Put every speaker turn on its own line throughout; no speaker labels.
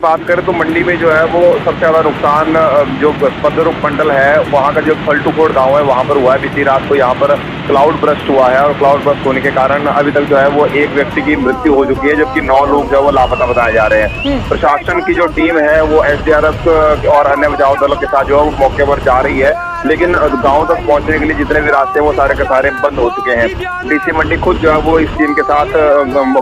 बात करें तो मंडी में जो है वो सबसे ज़्यादा नुकसान जो पद्मरुख मंडल है वहाँ का जो फल्टूकोट गांव है वहाँ पर हुआ है। बीती रात को यहाँ पर क्लाउड बर्स्ट हुआ है और क्लाउड बर्स्ट होने के कारण अभी तक जो है वो एक व्यक्ति की मृत्यु हो चुकी है, जबकि 9 लोग जो है वो लापता बताए जा रहे हैं। प्रशासन की जो टीम है वो SDRF और अन्य बचाव दलों के साथ जो है वो मौके पर जा रही है, लेकिन गांव तक पहुंचने के लिए जितने भी रास्ते हैं वो सारे के सारे बंद हो चुके हैं। DC मंडी खुद जो है वो इस टीम के साथ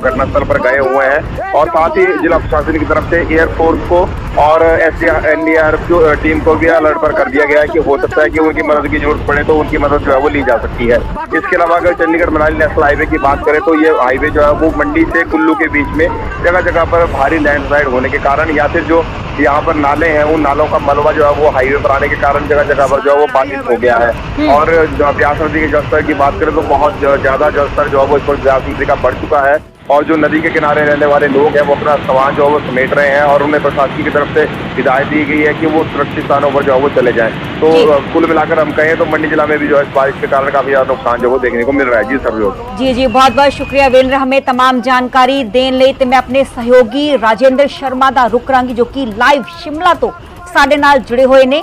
घटनास्थल पर गए हुए हैं और साथ ही जिला प्रशासन की तरफ से एयरफोर्स को और NDRF टीम को भी अलर्ट पर कर दिया गया है कि हो सकता है कि उनकी मदद की जरूरत पड़े तो उनकी मदद जो है वो ली जा सकती है। इसके अलावा अगर चंडीगढ़ मनाली नेशनल हाईवे की बात करें तो ये हाईवे जो है वो मंडी से कुल्लू के बीच में जगह जगह पर भारी लैंडस्लाइड होने के कारण या फिर जो यहाँ पर नाले हैं उन नालों का मलबा जो है वो हाईवे पर आने के कारण जगह जगह पर जो है वो बाधित हो गया है। और ब्यास नदी के जलस्तर की बात करें तो बहुत ज्यादा जलस्तर जो है वो इस वक्त ब्यास नदी का बढ़ चुका है और जो नदी के किनारे रहने वाले लोग हैं वो अपना सामान जो है वो समेट रहे हैं और उन्हें प्रशासन की तरफ से हिदायत दी गई है कि वो सुरक्षित स्थानों पर जो है वो चले जाएं। तो कुल मिलाकर हम कहें तो मंडी जिला में भी जो है बारिश के कारण काफी ज्यादा नुकसान जो है देखने को मिल रहा है। जी सर।
जी बहुत बहुत शुक्रिया वीरेंद्र, हमें तमाम जानकारी देने ਲਈ ਤੇ मैं अपने सहयोगी राजेंद्र शर्मा ਦਾ रुख ਕਰਾਂਗੀ जो कि लाइव शिमला तो साडे नाल जुड़े हुए ने।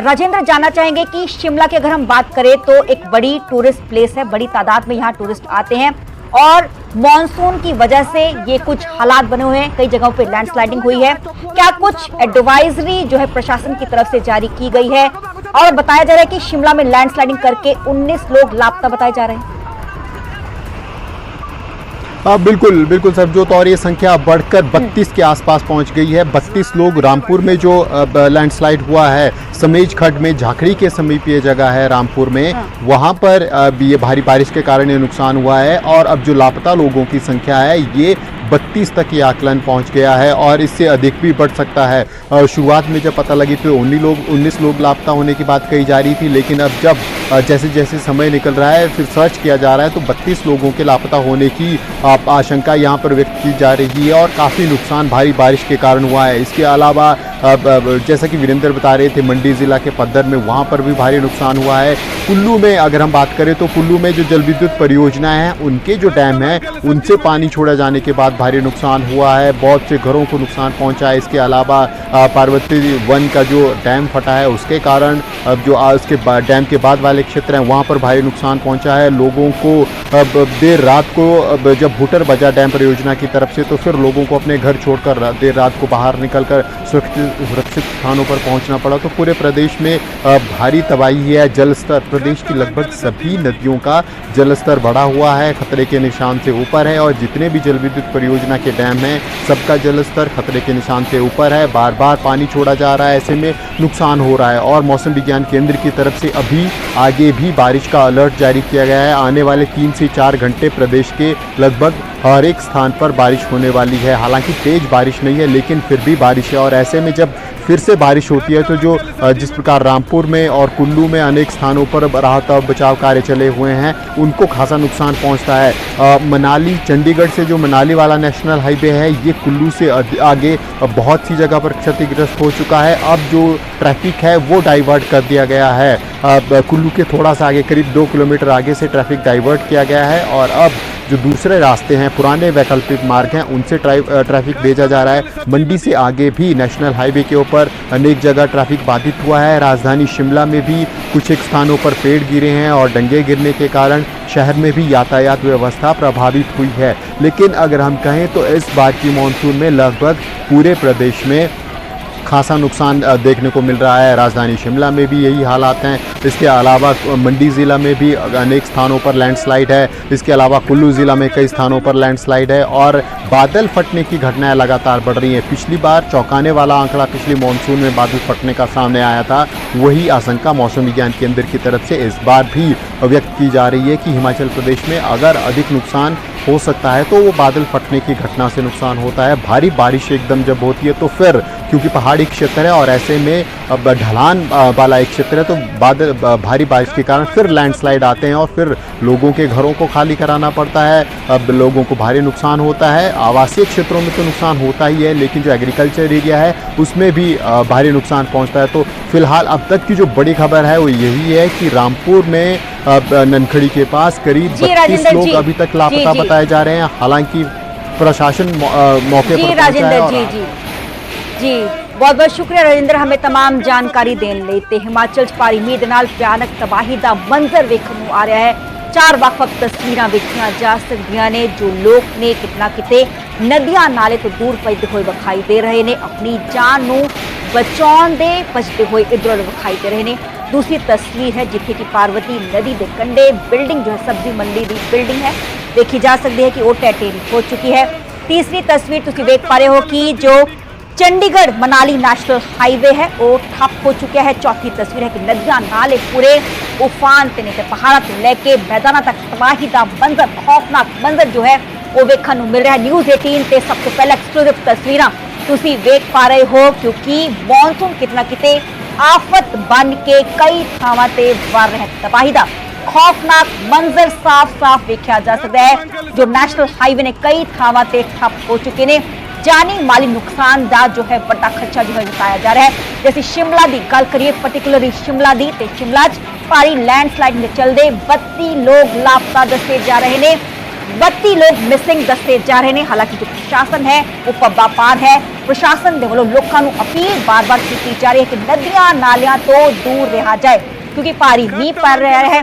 राजेंद्र, जानना चाहेंगे कि शिमला की अगर हम बात करें तो एक बड़ी टूरिस्ट प्लेस है, बड़ी तादाद में यहाँ टूरिस्ट आते हैं और मॉनसून की वजह से ये कुछ हालात बने हुए हैं, कई जगहों पे लैंडस्लाइडिंग हुई है। क्या कुछ एडवाइजरी जो है प्रशासन की तरफ से जारी की गई है? और बताया जा रहा है कि शिमला में लैंडस्लाइडिंग करके 19 लोग लापता बताए जा रहे हैं।
बिल्कुल सरबजोत, और ये संख्या बढ़कर 32 के आसपास पहुंच गई है। 32 लोग रामपुर में जो लैंडस्लाइड हुआ है, समेज खड्ड में, झाकड़ी के समीप ये जगह है रामपुर में, वहां पर ये भारी बारिश के कारण ये नुकसान हुआ है। और अब जो लापता लोगों की संख्या है ये 32 तक ये आकलन पहुंच गया है और इससे अधिक भी बढ़ सकता है। शुरुआत में जब पता लगी तो 19 लोग लापता होने की बात कही जा रही थी, लेकिन अब जब जैसे जैसे समय निकल रहा है फिर सर्च किया जा रहा है तो 32 लोगों के लापता होने की आशंका यहाँ पर व्यक्त की जा रही है और काफ़ी नुकसान भारी बारिश के कारण हुआ है। इसके अलावा जैसा कि वीरेंद्र बता रहे थे, मंडी ज़िला के पद्दर में वहाँ पर भी भारी नुकसान हुआ है। कुल्लू में अगर हम बात करें तो कुल्लू में जो जल विद्युत परियोजनाएं हैं उनके जो डैम हैं उनसे पानी छोड़ा जाने के बाद भारी नुकसान हुआ है, बहुत से घरों को नुकसान पहुंचा है। इसके अलावा पार्वती वन का जो डैम फटा है उसके कारण जो उसके डैम के बाद वाले क्षेत्र हैं वहाँ पर भारी नुकसान पहुंचा है। लोगों को देर रात को जब हुटर बजा डैम परियोजना की तरफ से तो फिर लोगों को अपने घर छोड़कर देर रात को बाहर निकलकर सुरक्षित स्थानों पर पहुंचना पड़ा। तो पूरे प्रदेश में भारी तबाही है। जलस्तर प्रदेश की लगभग सभी नदियों का जलस्तर बढ़ा हुआ है, खतरे के निशान से ऊपर है और जितने भी जल विद्युत परियोजना के डैम हैं सबका जलस्तर खतरे के निशान से ऊपर है। बार बार पानी छोड़ा जा रहा है, ऐसे में नुकसान हो रहा है। और मौसम विज्ञान केंद्र की तरफ से अभी आगे भी बारिश का अलर्ट जारी किया गया है। आने वाले 3 से 4 घंटे प्रदेश के लगभग हर एक स्थान पर बारिश होने वाली है। हालांकि तेज बारिश नहीं है लेकिन फिर भी बारिश है और ऐसे में जब फिर से बारिश होती है तो जो जिस प्रकार रामपुर में और कुल्लू में अनेक स्थानों पर राहत और बचाव कार्य चले हुए हैं उनको खासा नुकसान पहुंचता है। मनाली चंडीगढ़ से जो मनाली वाला नेशनल हाईवे है ये कुल्लू से आगे बहुत सी जगह पर क्षतिग्रस्त हो चुका है। अब जो ट्रैफिक है वो डाइवर्ट कर दिया गया है। कुल्लू के थोड़ा सा आगे करीब 2 किलोमीटर आगे से ट्रैफिक डाइवर्ट किया गया है और अब जो दूसरे रास्ते हैं, पुराने वैकल्पिक मार्ग हैं, उनसे ट्रैफिक भेजा जा रहा है। मंडी से आगे भी नेशनल हाईवे के ऊपर अनेक जगह ट्रैफिक बाधित हुआ है। राजधानी शिमला में भी कुछ एक स्थानों पर पेड़ गिरे हैं और डंगे गिरने के कारण शहर में भी यातायात व्यवस्था प्रभावित हुई है। लेकिन अगर हम कहें तो इस बार की मानसून में लगभग पूरे प्रदेश में खासा नुकसान देखने को मिल रहा है। राजधानी शिमला में भी यही हालात हैं। इसके अलावा मंडी ज़िला में भी अनेक स्थानों पर लैंडस्लाइड है। इसके अलावा कुल्लू ज़िला में कई स्थानों पर लैंडस्लाइड है और बादल फटने की घटनाएं लगातार बढ़ रही हैं। पिछली बार चौंकाने वाला आंकड़ा पिछले मानसून में बादल फटने का सामने आया था, वही आशंका मौसम विज्ञान केंद्र की तरफ से इस बार भी व्यक्त की जा रही है कि हिमाचल प्रदेश में अगर अधिक नुकसान हो सकता है तो वो बादल फटने की घटना से नुकसान होता है। भारी बारिश एकदम जब होती है तो फिर क्योंकि पहाड़ी क्षेत्र है और ऐसे में अब ढलान वाला एक क्षेत्र है तो भारी बारिश के कारण फिर लैंडस्लाइड आते हैं और फिर लोगों के घरों को खाली कराना पड़ता है। अब लोगों को भारी नुकसान होता है। आवासीय क्षेत्रों में तो नुकसान होता ही है लेकिन जो एग्रीकल्चर एरिया है उसमें भी भारी नुकसान पहुंचता है। तो फिलहाल अब तक की जो बड़ी खबर है वो यही है कि रामपुर में ननखड़ी के पास करीब 32 लोग अभी तक लापता बताए जा रहे हैं। हालांकि प्रशासन मौके पर पहुंचा है।
जी बहुत बहुत शुक्रिया राजेंद्र, हमें तमाम जानकारी देने ਲਈ ਤੇ ਹਿਮਾਚਲ 'ਚ ਭਾਰੀ ਮੀਂਹ ਦੇ ਨਾਲ ਭਿਆਨਕ ਤਬਾਹੀ ਦਾ ਮੰਜ਼ਰ ਵੇਖਣ ਨੂੰ ਆ ਰਿਹਾ ਹੈ। ਚਾਰ ਵੱਖ-ਵੱਖ ਤਸਵੀਰਾਂ ਵੇਖੀਆਂ ਜਾ ਸਕਦੀਆਂ ਨੇ ਜੋ ਲੋਕ ਨੇ ਕਿਤਨਾ ਕਿਤੇ ਨਦੀਆਂ ਨਾਲੇ ਤੋਂ ਦੂਰ ਭੱਜਦੇ ਹੋਏ ਵਿਖਾਈ ਦੇ ਰਹੇ ਨੇ, ਆਪਣੀ ਜਾਨ ਨੂੰ ਬਚਾਉਣ ਦੇ ਭੱਜਦੇ ਹੋਏ ਇੱਧਰ ਵਿਖਾਈ ਦੇ ਰਹੇ ਨੇ। दूसरी तस्वीर है जिथे कि पार्वती नदी के कंढे बिल्डिंग जो है सब्जी मंडी की बिल्डिंग है देखी जा सकती है कि वो टैटेरी हो चुकी है। तीसरी तस्वीर तुम देख पा रहे हो कि जो चंडीगढ़ मनाली नेशनल हाईवे है वो ठप हो चुका है। चौथी तस्वीर है कि नदियां नाले पूरे उफान ते ने पहाड़ा तो लैके मैदाना तक तबाही का मंजर, खौफनाक मंजर जो है वो वेखण नूं मिल रहा है। न्यूज़ 18 ते सब तो पहले एक्सक्लूसिव तस्वीरां तुसीं वेख पा रहे हो क्योंकि मॉनसून कितना किते आफत बन के कई थावां ते वार रहा है। तबाही का खौफनाक मंजर साफ-साफ देखा जा सकता है। जो नेशनल हाईवे ने कई थावां ते ठप हो चुके ने, जानी माली नुकसान का जो है बड़ा खर्चा जो है बताया जा रहा है। जैसे शिमला की गल करिए, पर्टिकुलरली शिमला की, तो शिमला भारी लैंडस्लाइड के चलते 32 लोग लापता दसे जा रहे हैं, 32 लोग मिसिंग दसे जा रहे हैं। हालांकि जो प्रशासन है वो पब्बा पार है। प्रशासन के वालों लोगों को अपील बार बार की जा रही है कि नदियां नालियां तो दूर रहा जाए क्योंकि भारी मींह पड़ रहा है,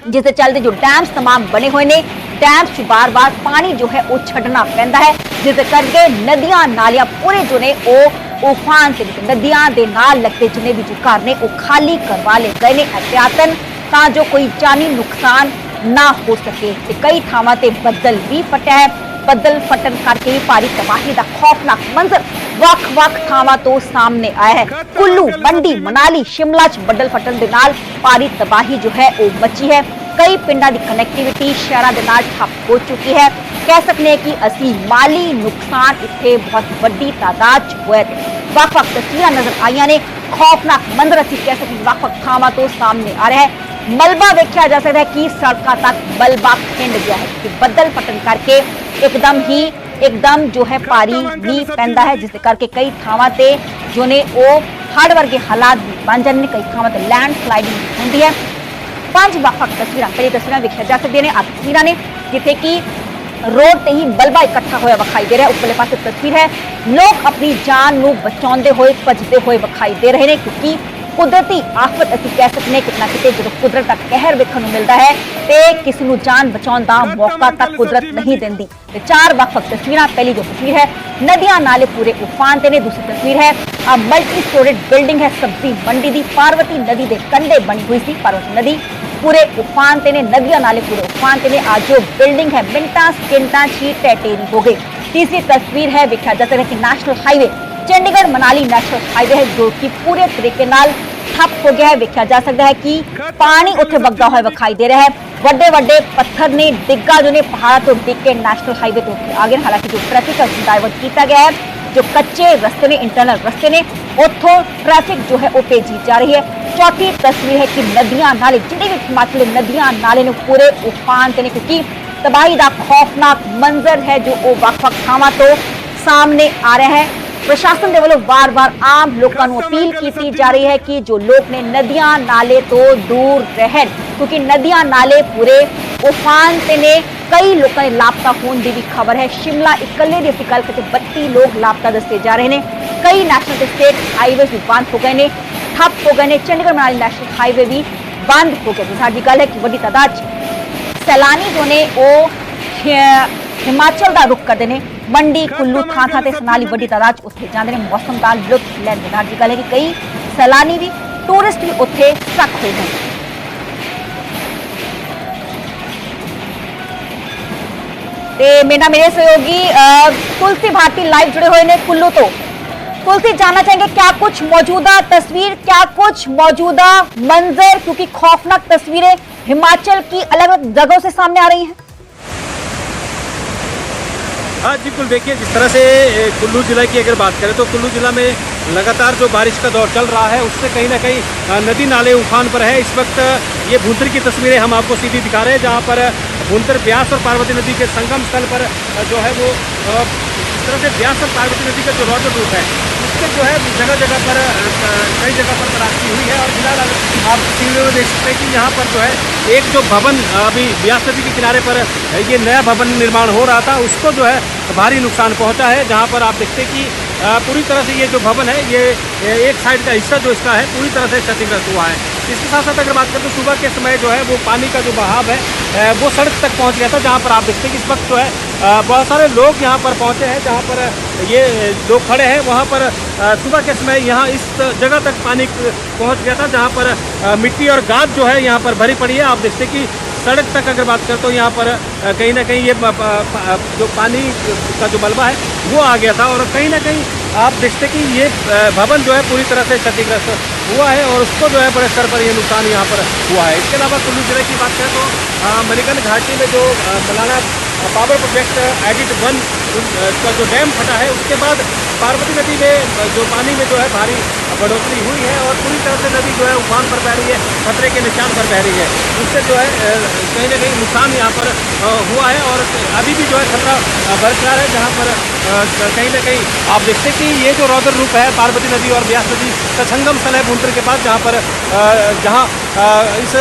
जिसके चलते जो डैम्स तमाम बने हुए ने, डैम्स बार बार पानी जो है वो छड़ना पैंदा है, जिस करके नदियां नालियां पूरे जो ने वो उफान से नदियां दे नाल लगते जिन्हें भी जो घर ने वो खाली करवा ले गए ने एहतियातन, तां जो कोई जानी नुकसान ना हो सके। ते कई थावां ते बदल भी फटिया है, बदल फटन करके भी भारी तबाही का खौफनाक मंजर ਵੱਖ-ਵੱਖ ਥਾਵਾਂ ਤੋਂ ਸਾਹਮਣੇ ਆਇਆ है। कुल्लू, मंडी, मनाली, शिमला च बदल फटन दे नाल भारी तबाही जो है वो मची है। कई पिंडां दी कनैक्टिविटी शहरां दे नाल ठप हो चुकी है। कह सकते हैं कि असी माली नुकसान इत्थे बहुत वड्डी तादाद च होया है। ਵੱਖ-ਵੱਖ तस्वीरां नजर आईयां ने, खौफनाक मंजर असी कह सकते ਵੱਖ-ਵੱਖ ਥਾਵਾਂ ਤੋਂ सामने आ रहा है। मलबा देखा जा सकता है कि सड़कों तक मलबा खिंड गया है कि बदल फटन करके एकदम जो है भारी मींह पैंदा है, जिस करके कई थावां ते जो ने वो हड़ वर्गे हालात भी बन जाते हैं। कई थावां ते लैंडस्लाइडिंग होती है। 5 ਵੱਖ-ਵੱਖ तस्वीरां पहली तस्वीरां देखा जा सकती ने, आ तस्वीरां ने जिथे कि रोड ते ही मलबा इकट्ठा होया विखाई दे रहा है। उपरले पासे तस्वीर है लोग अपनी जान नूं बचाउंदे होए भजदे होए विखाई दे रहे हैं क्योंकि कुदरती आफत असीं कह सकते हैं कितना किते जो कुदरत का कहर वेखण नूं मिलदा है ते किसी नूं जान बचाउण दा मौका तक कुदरत नहीं देंदी। ते चार ਵੱਖ-ਵੱਖ तस्वीरां, पहली जो तस्वीर है नदियां नाले पूरे उफान ते ने, दूसरी तस्वीर है मल्टी स्टोरेड बिल्डिंग है सब्जी मंडी दी, पार्वती नदी के कंढे बनी हुई सी। पार्वती नदी पूरे उफान ते ने, नदियां नाले पूरे उफान ते ने। आज जो बिल्डिंग है मिनटां सकिंटां ही टैटेरी हो गई। तीसरी तस्वीर है देखा जा सकता है कि national highway Chandigarh Manali national highway है जो कि पूरे तरीके नाल ठप हो गया है। देखा जा सकता है कि पानी उत्थे वगदा हुआ विखाई दे रहा है। बड़े बड़े पत्थर ने डिग्गा जो ने पहाड़ तो डिग के नेशनल हाईवे तो आ गए। हालांकि जो ट्रैफिक डाइवर्ट किया गया है, जो कच्चे रस्ते ने, इंटरनल रस्ते ने, उतों ट्रैफिक जो है वो भेजी जा रही है। चौथी तस्वीर है कि नदियां नाले जिन्हें भी हिमाचल नदियां नाले ने पूरे उफान ते ने क्योंकि तबाही का खौफनाक मंजर है जो वो ਵੱਖ-ਵੱਖ थावां तो सामने आ रहा है। प्रशासन के वालों बार बार आम लोगों को अपील की जा रही है कि जो लोग ने नदियां नाले तो दूर रहन क्योंकि नदियां नाले पूरे उफान से ने। कई लोगों ने लापता होने की भी खबर है। शिमला इकल्ले की गल करते 32 लोग लापता दसे जा रहे हैं। कई नेशनल ते स्टेट हाईवे भी बंद हो गए ने, ठप हो गए ने। चंडीगढ़ मनाली नेशनल हाईवे भी बंद हो गया। साडी गल है कि बड़ी तादाद सैलानी जो ने वो हिमाचल का रुख करते हैं। मंडी, कुल्लू, थां ते सनाली बड़ी तादाद उत्थे जाते हैं मौसम का लुत्फ लैंदे। साडी गल है कि कई सैलानी भी टूरिस्ट भी उत्थे स्टक हो गए। मेरे सहयोगी तुलसी भारती लाइव जुड़े हुए हैं कुल्लू तो। तुलसी, जानना चाहेंगे क्या कुछ मौजूदा तस्वीर, क्या कुछ मौजूदा मंजर, क्योंकि खौफनाक तस्वीरें हिमाचल की अलग अलग जगहों से सामने आ रही हैं।
हाँ बिल्कुल, देखिए जिस तरह से कुल्लू जिला की अगर बात करें तो कुल्लू जिला में लगातार जो बारिश का दौर चल रहा है उससे कहीं ना कहीं नदी नाले उफान पर है। इस वक्त ये भूंतर की तस्वीरें हम आपको सीधी दिखा रहे हैं जहाँ पर भूंतर, ब्यास और पार्वती नदी के संगम स्थल पर जो है वो इस तरह से ब्यास और पार्वती नदी का जो रॉडर रूट है उसके जो है जगह जगह पर कई जगह पर तराशी हुई है। और फिलहाल आप तस्वीरों में देख सकते हैं कि यहाँ पर जो है एक जो भवन अभी ब्यास नदी के किनारे पर ये नया भवन निर्माण हो रहा था उसको जो है भारी नुकसान पहुँचा है। जहाँ पर आप देखते हैं कि पूरी तरह से ये जो भवन है ये एक साइड का हिस्सा जो इसका है पूरी तरह से क्षतिग्रस्त हुआ है। इसके साथ साथ अगर बात करें तो सुबह के समय जो है वो पानी का जो बहाव है वो सड़क तक पहुंच गया था, जहां पर आप देखते हैं कि इस वक्त जो है बहुत सारे लोग यहां पर पहुंचे हैं, जहां पर ये लोग खड़े हैं वहां पर सुबह के समय यहां इस जगह तक पानी पहुंच गया था, जहां पर मिट्टी और गाद जो है यहां पर भरी पड़ी है। आप देखते हैं कि सड़क तक अगर बात करें तो यहाँ पर कहीं ना कहीं ये जो पानी का जो मलबा है वो आ गया था, और कहीं ना कहीं आप देखते कि ये भवन जो है पूरी तरह से क्षतिग्रस्त हुआ है और उसको जो है बड़े स्तर पर ये नुकसान यहाँ पर हुआ है। इसके अलावा कुल्लू जिले की बात करें तो मणिकर्ण घाटी में जो मलाना पावर प्रोजेक्ट एडिट 1 का जो डैम फटा है उसके बाद पार्वती नदी में जो पानी में जो है भारी बढ़ोतरी हुई है और पूरी तरह से नदी जो है उफान पर बह रही है, खतरे के निशान पर बह रही है। उससे जो है कहीं ना कहीं नुकसान यहाँ पर हुआ है और अभी भी जो है खतरा बरकरार है, जहाँ पर कहीं ना कहीं आप देखते कि ये जो रौद्र रूप है पार्वती नदी और ब्यास नदी का संगम स्थल है भूंतर के पास, जहाँ पर इस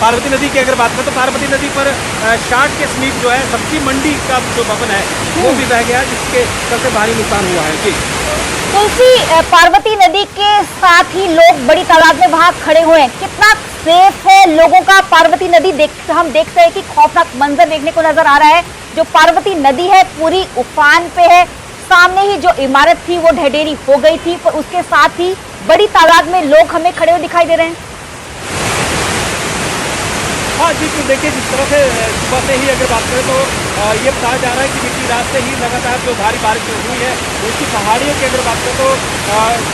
पार्वती नदी की अगर बात करें तो पार्वती नदी पर शार्ट के समीप जो है सब्जी मंडी का जो भवन है वो भी बह गया, जिसके सबसे भारी नुकसान हुआ है। जी
तुलसी, पार्वती नदी के साथ ही लोग बड़ी तादाद में वहां खड़े हुए हैं, कितना सेफ है लोगों का? पार्वती नदी हम देखते हैं कि खौफनाक मंजर देखने को नजर आ रहा है। जो पार्वती नदी है पूरी उफान पे है, सामने ही जो इमारत थी वो ढहेरी हो गई थी, पर उसके साथ ही बड़ी तादाद में लोग हमें खड़े हुए दिखाई दे रहे हैं।
हाँ जी, तो देखिए जिस तरह से सुबह से ही अगर बात करें तो ये बताया जा रहा है कि बीती रात से ही लगातार जो भारी बारिश हुई है उसकी पहाड़ियों की अगर बात करें तो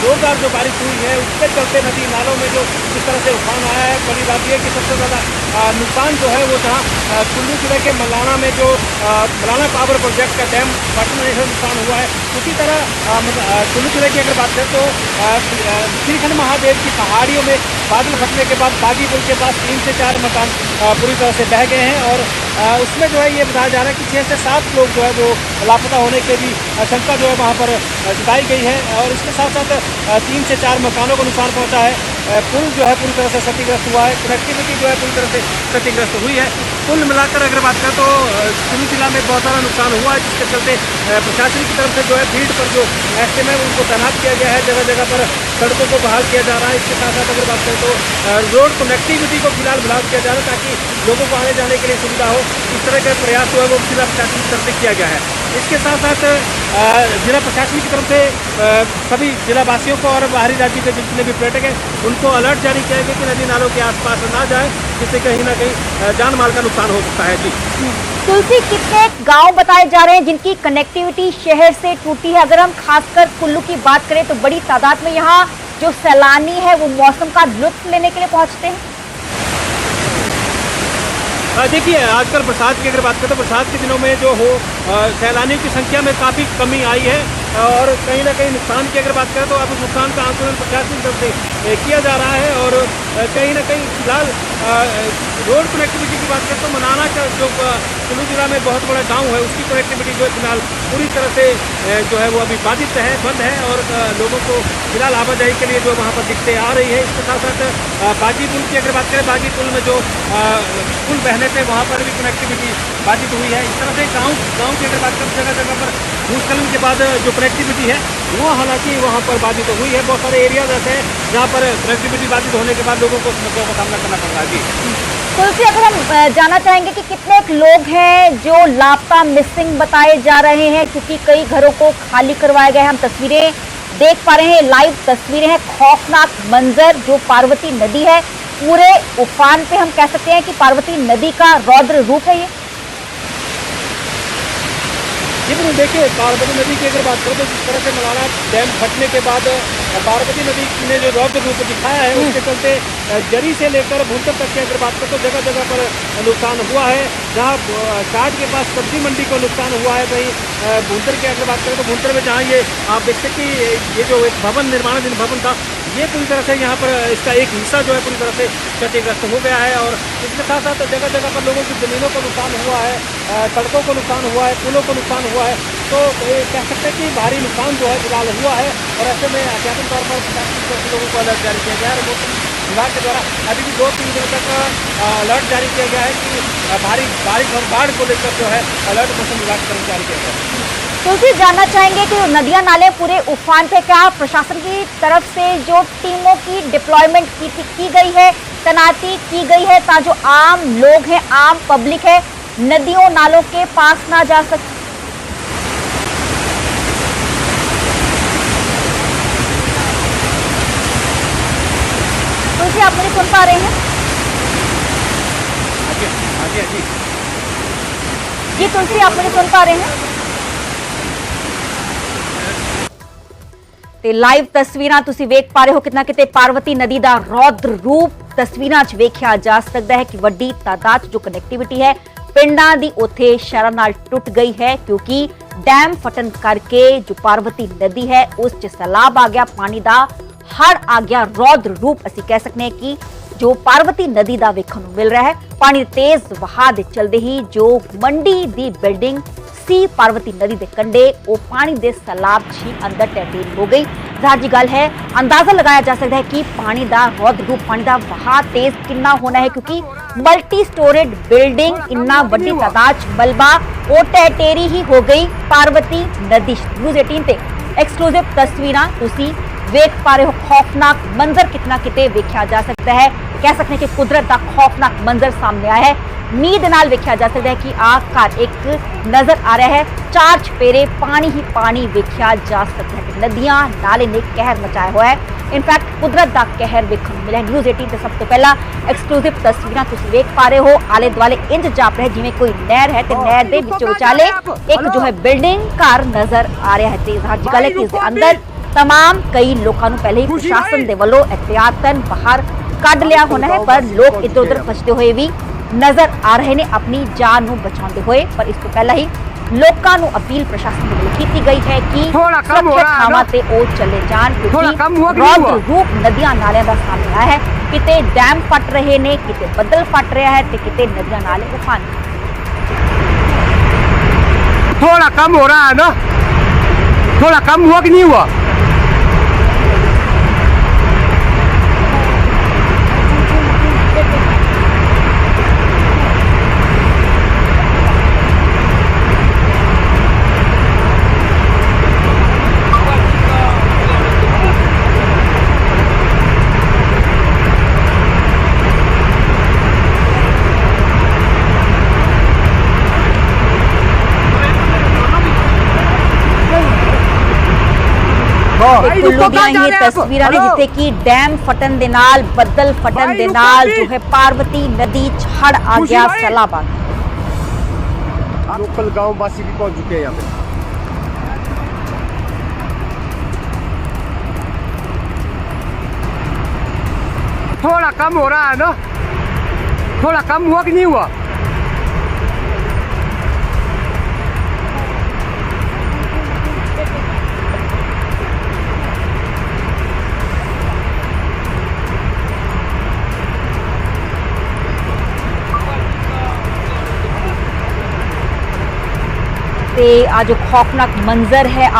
जोरदार जो बारिश हुई है उसके चलते नदी नालों में जो जिस तरह से उफान आया है। बड़ी बात यह कि सबसे ज़्यादा नुकसान जो है वो जहाँ कुल्लू जिले के मलाना में जो मलाना पावर प्रोजेक्ट का डैम फटने से नुकसान हुआ है, उसी तरह कुल्लू जिले की अगर बात करें तो श्रीखंड महादेव की पहाड़ियों में बादल फटने के बाद बागी पुल के पास 3 से 4 मकान पूरी तरह से बह गए हैं और उसमें जो है ये बताया जा रहा है कि 6 से 7 लोग जो है वो लापता होने की भी आशंका जो है वहाँ पर जताई गई है और इसके साथ साथ 3 से 4 मकानों को नुकसान पहुँचा है। पुल जो है पूरी तरह से क्षतिग्रस्त हुआ है, कनेक्टिविटी जो है पूरी तरह से क्षतिग्रस्त हुई है। कुल मिलाकर अगर बात करें तो कुल्लू जिला में बहुत सारा नुकसान हुआ है, जिसके चलते प्रशासन की तरफ से जो है फील्ड पर जो एसएम है उनको तैनात किया गया है, जगह जगह पर सड़कों को बहाल किया जा रहा है। इसके साथ साथ अगर बात करें तो रोड कनेक्टिविटी को फिलहाल बहाल किया जा रहा है ताकि लोगों को आने जाने के लिए सुविधा हो। इस तरह का प्रयास जो है वो जिला प्रशासन की तरफ से किया गया है। इसके साथ साथ जिला प्रशासन की तरफ से सभी जिलावासियों को और बाहरी राज्य के जितने भी पर्यटक हैं उनको अलर्ट जारी किया गया कि नदी नालों के आसपास ना जाएं, जिससे कहीं ना कहीं जान माल का नुकसान हो सकता है। जी
तुलसी, कितने गांव बताए जा रहे हैं जिनकी कनेक्टिविटी शहर से टूटी है? अगर हम खासकर कुल्लू की बात करें तो बड़ी तादाद में यहाँ जो सैलानी है वो मौसम का लुत्फ लेने के लिए पहुंचते हैं।
देखिए आजकल बरसात की अगर बात करें तो बरसात के दिनों में जो हो सैलानियों की संख्या में काफ़ी कमी आई है और कहीं ना कहीं नुकसान की अगर बात करें तो अब उस नुकसान का आंकलन प्रशासन की तरफ से किया जा रहा है और कहीं ना कहीं फिलहाल रोड कनेक्टिविटी की बात करें तो मलाना का जो कुल्लू जिला में बहुत बड़ा गांव है उसकी कनेक्टिविटी जो है फिलहाल पूरी तरह से जो है वो अभी बाधित है, बंद है और लोगों को फिलहाल आवाजाही के लिए जो वहाँ पर दिक्कतें आ रही है। इसके साथ साथ बागी पुल की अगर बात करें, बागी पुल में जो पुल बहने थे वहाँ पर भी कनेक्टिविटी बाधित हुई है। इस तरह से गाँव की अगर बात करें जगह जगह पर भूस्खलन के बाद जो कनेक्टिविटी है वो हालांकि वहाँ पर बाधित हुई है। बहुत सारे एरियाज ऐसे हैं जहाँ पर कनेक्टिविटी बाधित होने के बाद लोगों को समस्याओं का सामना करना पड़ रहा है। जी
तुलसी, अगर हम जानना चाहेंगे कि कितने लोग हैं जो लापता मिसिंग बताए जा रहे हैं, क्योंकि कई घरों को खाली करवाया गया है। हम तस्वीरें देख पा रहे हैं, लाइव तस्वीरें हैं, खौफनाक मंजर जो पार्वती नदी है पूरे उफान पे। हम कह सकते हैं कि पार्वती नदी का रौद्र रूप है ये।
बिल्कुल, देखिए पार्वती नदी की अगर बात करें तो जिस तरह से मलाना डैम फटने के बाद पार्वती नदी ने जो रौद्र रूप दिखाया है उसके चलते जरी से लेकर भूंतर तक की अगर बात करें तो जगह जगह पर नुकसान हुआ है। जहाँ घाट के पास सब्जी मंडी को नुकसान हुआ है, वहीं भूंतर की अगर बात करें तो भूंतर में जहाँ ये आप देखते कि ये जो एक भवन निर्माणाधीन भवन था ये पूरी तरह से यहाँ पर इसका एक हिस्सा जो है पूरी तरह से क्षतिग्रस्त हो गया है और इसके साथ साथ जगह जगह पर लोगों की ज़मीनों को नुकसान हुआ है, सड़कों को नुकसान हुआ है, पुलों को नुकसान हुआ है। तो कह सकते हैं कि भारी नुकसान जो है फिलहाल हुआ है और ऐसे में एहतियाती तौर पर प्रशासन लोगों को अलर्ट जारी किया गया है। मौसम विभाग के द्वारा अभी भी 2-3 दिनों तक अलर्ट जारी किया गया है कि भारी बारिश और बाढ़ को लेकर जो है अलर्ट मौसम विभाग की तरफ जारी किया गया है।
तुलसी जानना चाहेंगे कि नदियां नाले पूरे उफान पे, क्या प्रशासन की तरफ से जो टीमों की डिप्लॉयमेंट की गई है, तैनाती की गई है, ताकि जो आम लोग हैं, आम पब्लिक है, नदियों नालों के पास ना जा सके? तुलसी, आप मुझे सुन पा रहे हैं? जी तुलसी, आप मुझे सुन पा रहे हैं? ਤੇ ਲਾਈਵ ਤਸਵੀਰਾਂ ਤੁਸੀਂ ਵੇਖ ਪਾ ਰਹੇ ਹੋ, ਕਿਤਨਾ ਕਿਤੇ ਪਾਰਵਤੀ ਨਦੀ ਦਾ ਰੌਦਰ ਰੂਪ ਤਸਵੀਰਾਂ 'ਚ ਵੇਖਿਆ ਜਾ ਸਕਦਾ ਹੈ ਕਿ ਵੱਡੀ ਤਾਦਾਦ 'ਚ ਜੋ ਕਨੈਕਟੀਵਿਟੀ ਹੈ ਪਿੰਡਾਂ ਦੀ ਉੱਥੇ ਸ਼ਹਿਰਾਂ ਨਾਲ ਟੁੱਟ ਗਈ ਹੈ, ਕਿਉਂਕਿ ਡੈਮ ਫਟਣ ਕਰਕੇ ਜੋ ਪਾਰਵਤੀ ਨਦੀ ਹੈ ਉਸ 'ਚ ਸੈਲਾਬ ਆ ਗਿਆ, ਪਾਣੀ ਦਾ ਹੜ੍ਹ ਆ ਗਿਆ, ਰੌਦਰ ਰੂਪ ਅਸੀਂ ਕਹਿ ਸਕਦੇ ਹਾਂ ਕਿ ਜੋ ਪਾਰਵਤੀ ਨਦੀ ਦਾ ਵੇਖਣ ਨੂੰ ਮਿਲ ਰਿਹਾ ਹੈ। ਪਾਣੀ ਦੇ ਤੇਜ਼ ਵਹਾਅ ਦੇ ਚਲਦੇ ਹੀ ਜੋ ਮੰਡੀ ਦੀ ਬਿਲਡਿੰਗ ਸੀ ਪਾਰਵਤੀ ਨਦੀ ਦੇ ਕੰਢੇ, ਉਹ ਪਾਣੀ ਦੇ ਸੈਲਾਬ 'ਚ ਹੀ ਅੰਦਰ ਢਹਿ ਹੋ ਗਈ। ਜ਼ਾਹਰ ਜੀ ਗੱਲ ਹੈ, ਅੰਦਾਜ਼ਾ ਲਗਾਇਆ ਜਾ ਸਕਦਾ ਹੈ ਕਿ ਪਾਣੀ ਦਾ ਰੌਦਰ ਰੂਪ, ਪਾਣੀ ਦਾ ਵਹਾਅ ਤੇਜ਼ ਕਿੰਨਾ ਹੋਣਾ ਹੈ, ਕਿਉਂਕਿ ਮਲਟੀ ਸਟੋਰੇਡ ਬਿਲਡਿੰਗ, ਇੰਨਾ ਵੱਡੀ ਤਾਦਾਦ 'ਚ ਮਲਬਾ, ਉਹ ਢਹਿ ਹੀ ਹੋ ਗਈ ਪਾਰਵਤੀ ਨਦੀ। ਨਿਊਜ਼ 18 ਤੇ ਐਕਸਕਲੂਸਿਵ ਤਸਵੀਰਾਂ ਤੁਸੀਂ ਵੇਖ ਪਾ ਰਹੇ ਹੋ। ਖੌਫਨਾਕ ਮੰਜ਼ਰ ਕਿਤਨਾ ਕਿਤੇ ਵੇਖਿਆ ਜਾ ਸਕਦਾ ਹੈ, ਕਹਿ ਸਕਦੇ ਹਾਂ ਕਿ ਕੁਦਰਤ ਦਾ ਖੌਫਨਾਕ ਮੰਜ਼ਰ ਸਾਹਮਣੇ ਆਇਆ ਹੈ। ਨੀਂਦ ਨਾਲ ਵੇਖਿਆ ਜਾ ਸਕਦਾ ਹੈ ਕਿ ਆਹ ਘਰ ਇੱਕ ਨਜ਼ਰ ਆ ਰਿਹਾ ਹੈ, ਚਾਰ ਚਪੇਰੇ ਪਾਣੀ ਹੀ ਪਾਣੀ ਵੇਖਿਆ ਜਾ ਸਕਦਾ ਹੈ ਕਿ ਨਦੀਆਂ ਨਾਲੇ ਨੇ ਕਹਿਰ ਮਚਾਇਆ ਹੋਇਆ ਹੈ। ਇਨਫੈਕਟ ਕੁਦਰਤ ਦਾ ਕਹਿਰ ਵੇਖਣ ਨੂੰ ਮਿਲਿਆ। ਨਿਊਜ਼ 18 ਤੇ ਸਭ ਤੋਂ ਪਹਿਲਾਂ ਐਕਸਕਲੂਸਿਵ ਤਸਵੀਰਾਂ ਤੁਸੀਂ ਵੇਖ ਪਾ ਰਹੇ ਹੋ। ਆਲੇ ਦੁਆਲੇ ਇੰਜ ਜਾਪ ਰਿਹਾ ਜਿਵੇਂ ਕੋਈ ਨਹਿਰ ਹੈ ਤੇ ਨਹਿਰ ਦੇ ਵਿੱਚੋਂ ਵਿਚਾਲੇ ਇੱਕ ਜੋ ਹੈ ਬਿਲਡਿੰਗ ਘਰ ਨਜ਼ਰ ਆ ਰਿਹਾ ਹੈ। ਤੇ ਜ਼ਾਹਰ ਗੱਲ ਹੈ ਕਿ ਇਸ ਦੇ ਅੰਦਰ तमाम कई लोगों पहले ही प्रशासन के वालों एहतियातन बाहर कढ़ लिया होना है, पर लोग इधर उधर बचते हुए भी नजर आ रहे हैं अपनी जान को बचाते हुए। पर इस तो पहला ही लोगों को अपील प्रशासन द्वारा की गई है कि सुरक्षित थावां ते ओ चले जान, क्योंकि रौद्र रूप नदियां नालियां दा सामने आया है। किते डैम फट रहे ने, किते बदल फट रहा है, ते किते नदियां नाले उफान।
थोड़ा कम हो रहा है ना, थोड़ा कम हुआ कि नहीं हुआ?
ਕੁੱਲੂ ਦੀਆਂ ਇਹ ਤਸਵੀਰਾਂ ਨੇ ਜਿੱਥੇ ਕਿ ਡੈਮ ਫਟਣ ਦੇ ਨਾਲ, ਬੱਦਲ ਫਟਣ ਦੇ ਨਾਲ ਜੋ ਹੈ ਪਾਰਵਤੀ ਨਦੀ 'ਚ ਹੜ੍ਹ ਆ ਗਿਆ, ਸੈਲਾਬ ਆ ਗਿਆ।
लोकल गांव वासी भी पहुंच चुके हैं यहाँ पे। थोड़ा कम हो रहा है ना, थोड़ा कम हुआ कि नहीं हुआ?
ਤੇ ਆ ਜੋ ਖੌਫਨਾਕ ਮੰਜ਼ਰ ਹੈ, ਆ